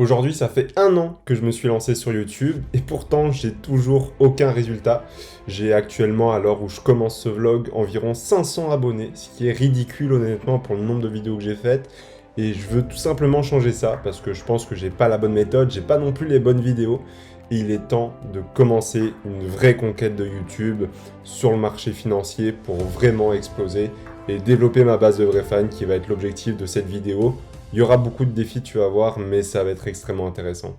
Aujourd'hui, ça fait 1 an que je me suis lancé sur YouTube et pourtant, j'ai toujours aucun résultat. J'ai actuellement, à l'heure où je commence ce vlog, environ 500 abonnés, ce qui est ridicule honnêtement pour le nombre de vidéos que j'ai faites. Et je veux tout simplement changer ça parce que je pense que j'ai pas la bonne méthode, j'ai pas non plus les bonnes vidéos. Et il est temps de commencer une vraie conquête de YouTube sur le marché financier pour vraiment exploser et développer ma base de vrais fans qui va être l'objectif de cette vidéo. Il y aura beaucoup de défis, tu vas voir, mais ça va être extrêmement intéressant.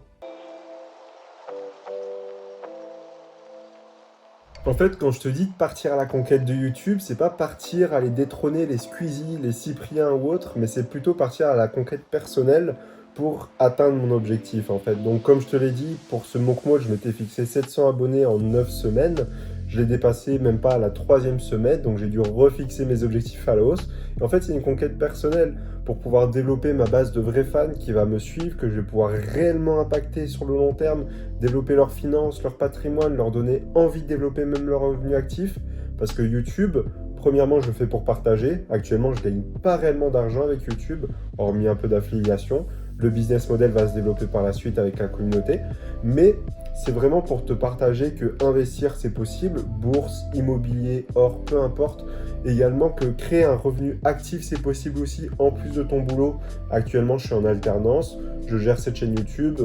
En fait, quand je te dis de partir à la conquête de YouTube, c'est pas partir aller détrôner les Squeezie, les Cyprien ou autres, mais c'est plutôt partir à la conquête personnelle pour atteindre mon objectif en fait. Donc comme je te l'ai dit, pour ce Monk Mode, je m'étais fixé 700 abonnés en 9 semaines. Je l'ai dépassé même pas à la 3e semaine, donc j'ai dû refixer mes objectifs à la hausse. Et en fait, c'est une conquête personnelle pour pouvoir développer ma base de vrais fans qui va me suivre, que je vais pouvoir réellement impacter sur le long terme, développer leurs finances, leur patrimoine, leur donner envie de développer même leurs revenus actifs. Parce que YouTube, premièrement, je le fais pour partager. Actuellement, je gagne pas réellement d'argent avec YouTube, hormis un peu d'affiliation. Le business model va se développer par la suite avec la communauté. Mais c'est vraiment pour te partager que investir, c'est possible. Bourse, immobilier, or, peu importe. Également que créer un revenu actif, c'est possible aussi en plus de ton boulot. Actuellement, je suis en alternance. Je gère cette chaîne YouTube.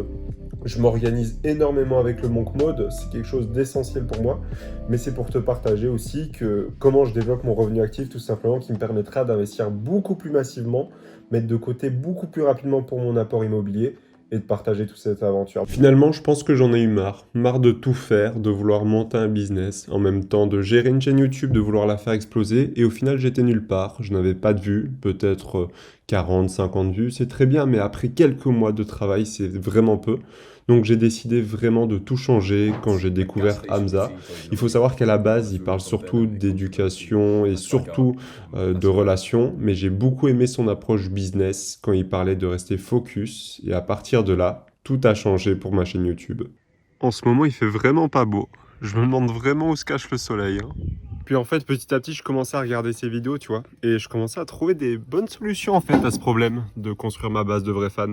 Je m'organise énormément avec le Monk Mode, c'est quelque chose d'essentiel pour moi, mais c'est pour te partager aussi que comment je développe mon revenu actif tout simplement qui me permettra d'investir beaucoup plus massivement, mettre de côté beaucoup plus rapidement pour mon apport immobilier et de partager toute cette aventure. Finalement, je pense que j'en ai eu marre de tout faire, de vouloir monter un business, en même temps de gérer une chaîne YouTube, de vouloir la faire exploser, et au final j'étais nulle part, je n'avais pas de vues, peut-être 40, 50 vues, c'est très bien, mais après quelques mois de travail, c'est vraiment peu. Donc j'ai décidé vraiment de tout changer quand j'ai découvert Hamza. Il faut savoir qu'à la base, il parle surtout d'éducation et surtout de relations, mais j'ai beaucoup aimé son approche business quand il parlait de rester focus. Et à partir de là, tout a changé pour ma chaîne YouTube. En ce moment, il fait vraiment pas beau. Je me demande vraiment où se cache le soleil, hein. Puis en fait, petit à petit, je commençais à regarder ses vidéos, tu vois, et je commençais à trouver des bonnes solutions en fait à ce problème de construire ma base de vrais fans.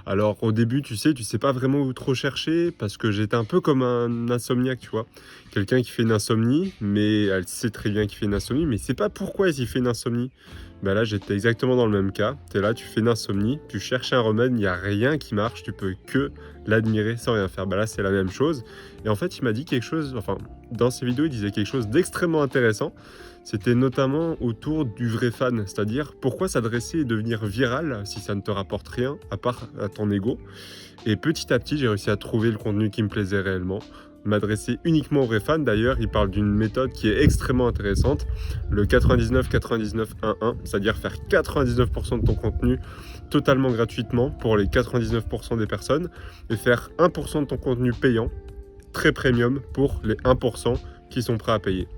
Alors au début, tu sais pas vraiment où trop chercher parce que j'étais un peu comme un insomniaque, tu vois. Quelqu'un qui fait une insomnie, mais elle sait très bien qu'il fait une insomnie, mais il sait pas pourquoi il fait une insomnie. Ben là, j'étais exactement dans le même cas. Tu es là, tu fais une insomnie, tu cherches un remède, il n'y a rien qui marche, tu peux que l'admirer sans rien faire. Ben là, c'est la même chose. Et en fait, il m'a dit quelque chose, enfin, dans ses vidéos, il disait quelque chose d'extrêmement intéressant. C'était notamment autour du vrai fan, c'est-à-dire pourquoi s'adresser et devenir viral si ça ne te rapporte rien à part à ton ego. Et petit à petit, j'ai réussi à trouver le contenu qui me plaisait réellement, m'adresser uniquement aux vrais fans. D'ailleurs, il parle d'une méthode qui est extrêmement intéressante, le 99-99-1-1, c'est-à-dire faire 99% de ton contenu totalement gratuitement pour les 99% des personnes et faire 1% de ton contenu payant, très premium pour les 1% qui sont prêts à payer.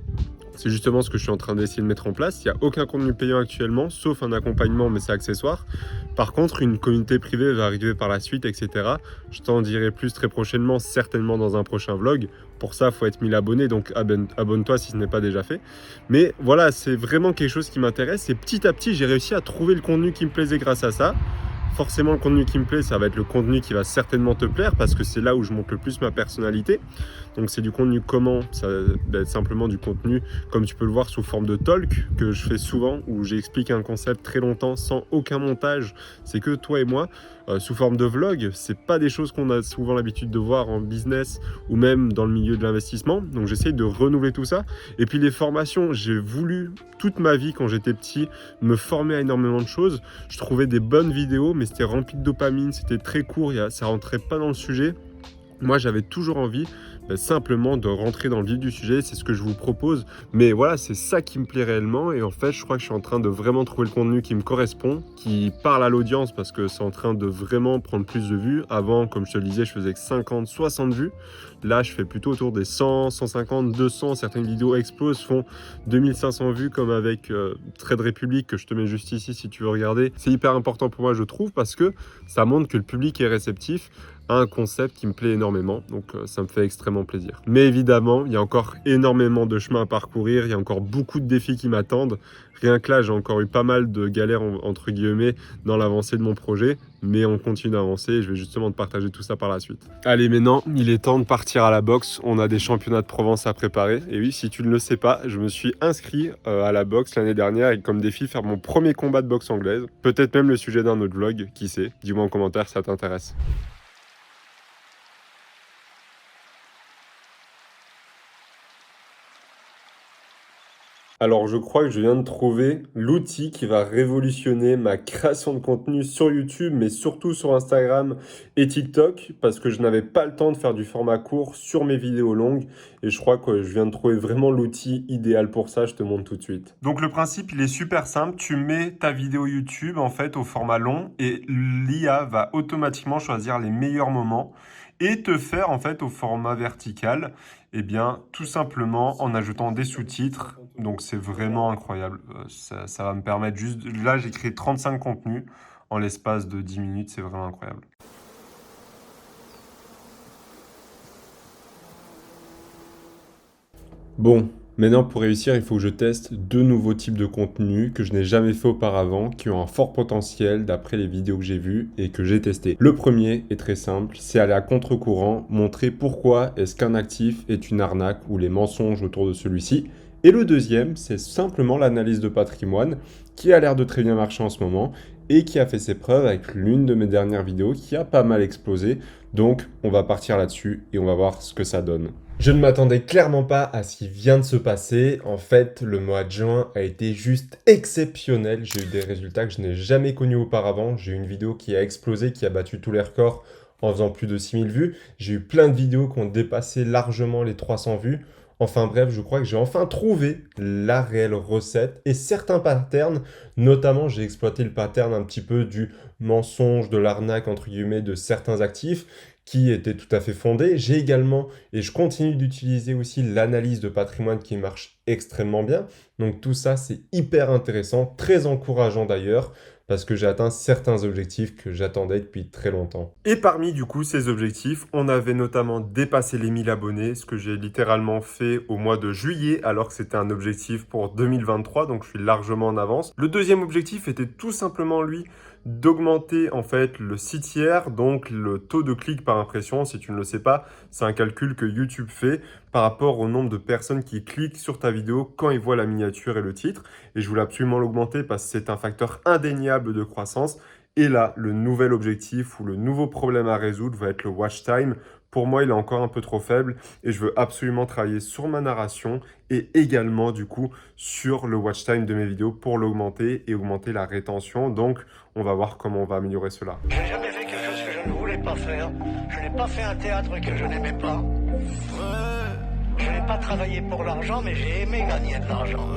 C'est justement ce que je suis en train d'essayer de mettre en place. Il n'y a aucun contenu payant actuellement, sauf un accompagnement, mais c'est accessoire. Par contre, une communauté privée va arriver par la suite, etc. Je t'en dirai plus très prochainement, certainement dans un prochain vlog. Pour ça, il faut être 1000 abonnés, donc abonne-toi si ce n'est pas déjà fait. Mais voilà, c'est vraiment quelque chose qui m'intéresse. Et petit à petit, j'ai réussi à trouver le contenu qui me plaisait grâce à ça. Forcément, le contenu qui me plaît, ça va être le contenu qui va certainement te plaire parce que c'est là où je montre le plus ma personnalité. Donc c'est du contenu comment, ça va être simplement du contenu comme tu peux le voir sous forme de talk que je fais souvent où j'explique un concept très longtemps sans aucun montage. C'est que toi et moi, sous forme de vlog. C'est pas des choses qu'on a souvent l'habitude de voir en business ou même dans le milieu de l'investissement. Donc j'essaye de renouveler tout ça. Et puis les formations, j'ai voulu toute ma vie quand j'étais petit me former à énormément de choses. Je trouvais des bonnes vidéos mais c'était rempli de dopamine, c'était très court, ça rentrait pas dans le sujet. Moi, j'avais toujours envie simplement de rentrer dans le vif du sujet, c'est ce que je vous propose. Mais voilà, c'est ça qui me plaît réellement. Et en fait, je crois que je suis en train de vraiment trouver le contenu qui me correspond, qui parle à l'audience parce que c'est en train de vraiment prendre plus de vues. Avant, comme je te le disais, je faisais que 50, 60 vues. Là, je fais plutôt autour des 100, 150, 200. Certaines vidéos explosent, font 2500 vues comme avec Trade Republic que je te mets juste ici si tu veux regarder. C'est hyper important pour moi, je trouve, parce que ça montre que le public est réceptif à un concept qui me plaît énormément, donc ça me fait extrêmement plaisir. Mais évidemment, il y a encore énormément de chemin à parcourir, il y a encore beaucoup de défis qui m'attendent. Rien que là, j'ai encore eu pas mal de galères, entre guillemets, dans l'avancée de mon projet, mais on continue d'avancer et je vais justement te partager tout ça par la suite. Allez, maintenant, il est temps de partir à la boxe. On a des championnats de Provence à préparer. Et oui, si tu ne le sais pas, je me suis inscrit à la boxe l'année dernière et comme défi faire mon premier combat de boxe anglaise. Peut-être même le sujet d'un autre vlog, qui sait. Dis-moi en commentaire si ça t'intéresse. Alors je crois que je viens de trouver l'outil qui va révolutionner ma création de contenu sur YouTube, mais surtout sur Instagram et TikTok, parce que je n'avais pas le temps de faire du format court sur mes vidéos longues, et je crois que je viens de trouver vraiment l'outil idéal pour ça, je te montre tout de suite. Donc le principe, il est super simple, tu mets ta vidéo YouTube en fait au format long, et l'IA va automatiquement choisir les meilleurs moments, et te faire en fait au format vertical. Eh bien, tout simplement en ajoutant des sous-titres. Donc, c'est vraiment incroyable. Ça va me permettre juste... Là, j'ai créé 35 contenus en l'espace de 10 minutes. C'est vraiment incroyable. Bon, maintenant pour réussir, il faut que je teste deux nouveaux types de contenus que je n'ai jamais fait auparavant, qui ont un fort potentiel d'après les vidéos que j'ai vues et que j'ai testées. Le premier est très simple, c'est aller à contre-courant, montrer pourquoi est-ce qu'un actif est une arnaque ou les mensonges autour de celui-ci. Et le deuxième, c'est simplement l'analyse de patrimoine, qui a l'air de très bien marcher en ce moment et qui a fait ses preuves avec l'une de mes dernières vidéos qui a pas mal explosé. Donc on va partir là-dessus et on va voir ce que ça donne. Je ne m'attendais clairement pas à ce qui vient de se passer. En fait, le mois de juin a été juste exceptionnel. J'ai eu des résultats que je n'ai jamais connus auparavant. J'ai eu une vidéo qui a explosé, qui a battu tous les records en faisant plus de 6000 vues. J'ai eu plein de vidéos qui ont dépassé largement les 300 vues. Enfin bref, je crois que j'ai enfin trouvé la réelle recette et certains patterns, notamment j'ai exploité le pattern un petit peu du mensonge, de l'arnaque entre guillemets de certains actifs qui était tout à fait fondé. J'ai également, et je continue d'utiliser aussi l'analyse de patrimoine qui marche extrêmement bien. Donc tout ça, c'est hyper intéressant, très encourageant d'ailleurs, parce que j'ai atteint certains objectifs que j'attendais depuis très longtemps. Et parmi du coup ces objectifs, on avait notamment dépassé les 1000 abonnés, ce que j'ai littéralement fait au mois de juillet, alors que c'était un objectif pour 2023, donc je suis largement en avance. Le deuxième objectif était tout simplement lui d'augmenter en fait le CTR, donc le taux de clic par impression. Si tu ne le sais pas, c'est un calcul que YouTube fait par rapport au nombre de personnes qui cliquent sur ta vidéo quand ils voient la miniature et le titre. Et je voulais absolument l'augmenter parce que c'est un facteur indéniable de croissance. Et là, le nouvel objectif ou le nouveau problème à résoudre va être le watch time. Pour moi, il est encore un peu trop faible et je veux absolument travailler sur ma narration et également du coup sur le watch time de mes vidéos pour l'augmenter et augmenter la rétention. Donc, on va voir comment on va améliorer cela. Je n'ai jamais fait quelque chose que je ne voulais pas faire. Je n'ai pas fait un théâtre que je n'aimais pas. Je n'ai pas travaillé pour l'argent, mais j'ai aimé gagner de l'argent.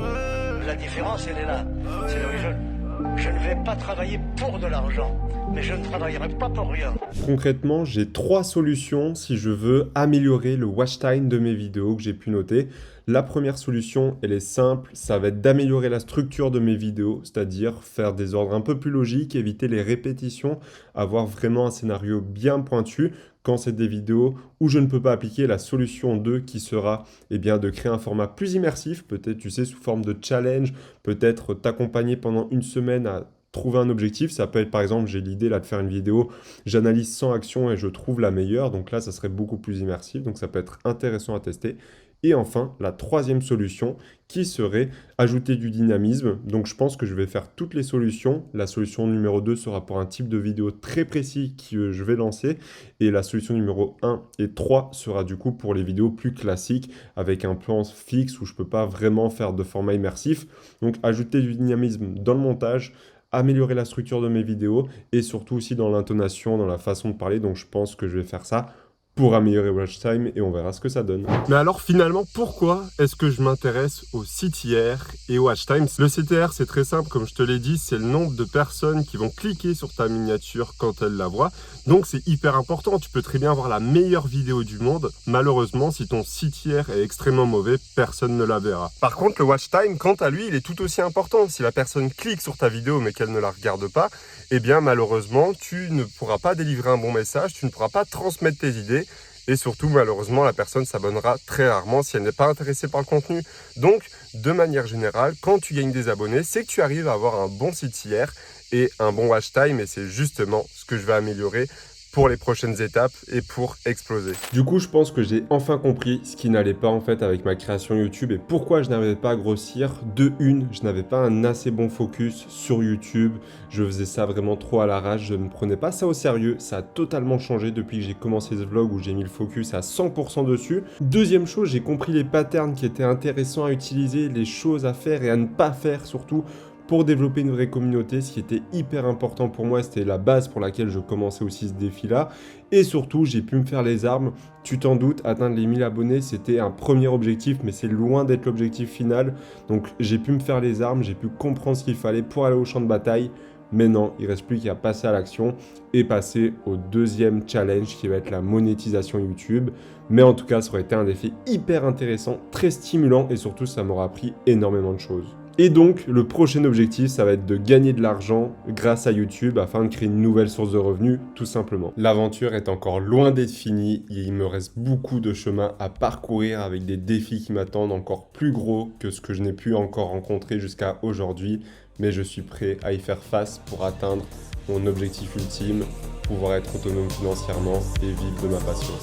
La différence, elle est là. C'est là où je ne vais pas travailler pour de l'argent, mais je ne travaillerai pas pour rien. Concrètement, j'ai trois solutions si je veux améliorer le watch time de mes vidéos que j'ai pu noter. La première solution, elle est simple, ça va être d'améliorer la structure de mes vidéos, c'est-à-dire faire des ordres un peu plus logiques, éviter les répétitions, avoir vraiment un scénario bien pointu quand c'est des vidéos où je ne peux pas appliquer la solution 2 qui sera eh bien, de créer un format plus immersif, peut-être tu sais sous forme de challenge, peut-être t'accompagner pendant une semaine à trouver un objectif. Ça peut être par exemple, j'ai l'idée là de faire une vidéo, j'analyse 100 actions et je trouve la meilleure, donc là ça serait beaucoup plus immersif, donc ça peut être intéressant à tester. Et enfin, la troisième solution qui serait ajouter du dynamisme. Donc je pense que je vais faire toutes les solutions. La solution numéro 2 sera pour un type de vidéo très précis que je vais lancer. Et la solution numéro 1 et 3 sera du coup pour les vidéos plus classiques avec un plan fixe où je ne peux pas vraiment faire de format immersif. Donc ajouter du dynamisme dans le montage, améliorer la structure de mes vidéos et surtout aussi dans l'intonation, dans la façon de parler. Donc je pense que je vais faire ça pour améliorer watch time et on verra ce que ça donne. Mais alors finalement, pourquoi est-ce que je m'intéresse au CTR et au watch time? Le CTR, c'est très simple, comme je te l'ai dit, c'est le nombre de personnes qui vont cliquer sur ta miniature quand elles la voient. Donc c'est hyper important, tu peux très bien avoir la meilleure vidéo du monde. Malheureusement, si ton CTR est extrêmement mauvais, personne ne la verra. Par contre, le watch time, quant à lui, il est tout aussi important. Si la personne clique sur ta vidéo mais qu'elle ne la regarde pas, eh bien malheureusement, tu ne pourras pas délivrer un bon message, tu ne pourras pas transmettre tes idées. Et surtout, malheureusement, la personne s'abonnera très rarement si elle n'est pas intéressée par le contenu. Donc, de manière générale, quand tu gagnes des abonnés, c'est que tu arrives à avoir un bon CTR et un bon watch time. Et c'est justement ce que je vais améliorer pour les prochaines étapes et pour exploser. Du coup, je pense que j'ai enfin compris ce qui n'allait pas en fait avec ma création YouTube et pourquoi je n'arrivais pas à grossir. De une, je n'avais pas un assez bon focus sur YouTube. Je faisais ça vraiment trop à l'arrache. Je ne prenais pas ça au sérieux. Ça a totalement changé depuis que j'ai commencé ce vlog où j'ai mis le focus à 100% dessus. Deuxième chose, j'ai compris les patterns qui étaient intéressants à utiliser, les choses à faire et à ne pas faire surtout pour développer une vraie communauté. Ce qui était hyper important pour moi, c'était la base pour laquelle je commençais aussi ce défi-là. Et surtout, j'ai pu me faire les armes. Tu t'en doutes, atteindre les 1000 abonnés, c'était un premier objectif, mais c'est loin d'être l'objectif final. Donc j'ai pu me faire les armes, j'ai pu comprendre ce qu'il fallait pour aller au champ de bataille. Mais non, il ne reste plus qu'à passer à l'action et passer au deuxième challenge qui va être la monétisation YouTube. Mais en tout cas, ça aurait été un défi hyper intéressant, très stimulant et surtout, ça m'aura appris énormément de choses. Et donc, le prochain objectif, ça va être de gagner de l'argent grâce à YouTube afin de créer une nouvelle source de revenus, tout simplement. L'aventure est encore loin d'être finie et il me reste beaucoup de chemin à parcourir avec des défis qui m'attendent encore plus gros que ce que je n'ai pu encore rencontrer jusqu'à aujourd'hui. Mais je suis prêt à y faire face pour atteindre mon objectif ultime, pouvoir être autonome financièrement et vivre de ma passion.